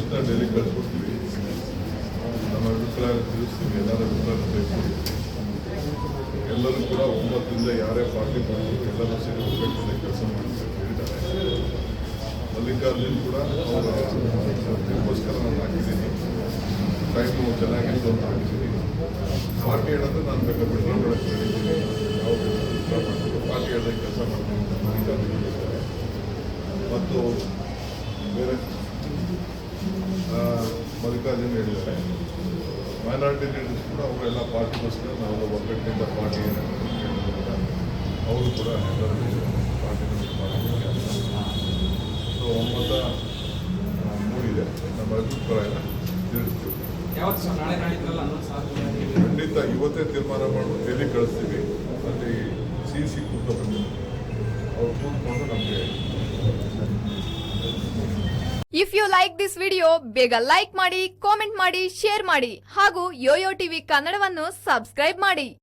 ಲಿಸ್ಟ್ನ daily ಕಳಿಸ್ಕೊಡ್ತೀವಿ. ನಮ್ಮ ಅಭಿಪ್ರಾಯ ತಿಳಿಸ್ತೀವಿ, ಎಲ್ಲರ ಅಭಿಪ್ರಾಯ ತೆಗೆದುಕೊಡ್ತೀವಿ. ಎಲ್ಲರೂ ಕೂಡ 9ರಿಂದ ಯಾರೇ ಪಾರ್ಟಿ ಬಂದರು ಎಲ್ಲರೂ ಸೇರಿ ಒಗ್ಗಟ್ಟಿನಿಂದ ಕೆಲಸ ಮಾಡಬೇಕು ಹೇಳಿದ್ದಾರೆ. ಮಲ್ಲಿಕಾರ್ಜುನ್ ಕೂಡ ಅವರ ಅದಕ್ಕೋಸ್ಕರ ನಾನು ಹಾಕಿದ್ದೀನಿ, ಟೈಮು ಚೆನ್ನಾಗಿತ್ತು ಅಂತ ಹಾಕಿದ್ದೀನಿ. ಪಾರ್ಟಿ ಹೇಳೋದು ನಾನು ಬೇಕಾದ್ರೆ ಬಿಡ್ಕೊಂಡು ಹೇಳಿದ್ದೀನಿ, ಯಾವ ಮಾಡ್ತೀವಿ ಪಾರ್ಟಿ ಹೇಳ್ದಂಗೆ ಕೆಲಸ ಮಾಡ್ತೀನಿ ಅಂತ ಮಲ್ಲಿಕಾರ್ಜುನ್ ಹೇಳಿದ್ದಾರೆ. ಮತ್ತು ಬೇರೆ ಮಲ್ಲಿಕಾರ್ಜುನ್ ಹೇಳಿದ್ದಾರೆ. ಮೈನಾರಿಟಿ ಲೀಡರ್ಸ್ ಕೂಡ ಅವರೆಲ್ಲ ಪಾರ್ಟಿಗೋಸ್ಕರ ನಾವು ಒಗ್ಗಟ್ಟಿನಿಂದ ಪಾರ್ಟಿ ಅವರು ಕೂಡ ಎಲ್ಲರೂ ಪಾರ್ಟಿನಲ್ಲಿ ಮಾಡಲಿಕ್ಕೆ ಸೊ ಒಮ್ಮತ ಮೂಡಿದೆ. ನಮ್ಮ ಅಭಿಪ್ರಾಯ ತಿಳಿಸ್ತೀವಿ. ಖಂಡಿತ ಇವತ್ತೇ ತೀರ್ಮಾನ ಮಾಡಿ ಡೈಲಿ ಕಳಿಸ್ತೀವಿ. ಅಲ್ಲಿ ಸಿ ಕೂತ್ಕೊಂಡು ಅವ್ರು ಕೂತ್ಕೊಂಡು ನಮಗೆ. If you like this video ಬೇಗ ಲೈಕ್ ಮಾಡಿ, ಕಾಮೆಂಟ್ ಮಾಡಿ, ಶೇರ್ ಮಾಡಿ ಹಾಗೂ ಯೋಯೋ ಟಿವಿ ಕನ್ನಡವನ್ನು ಸಬ್ಸ್ಕ್ರೈಬ್ ಮಾಡಿ.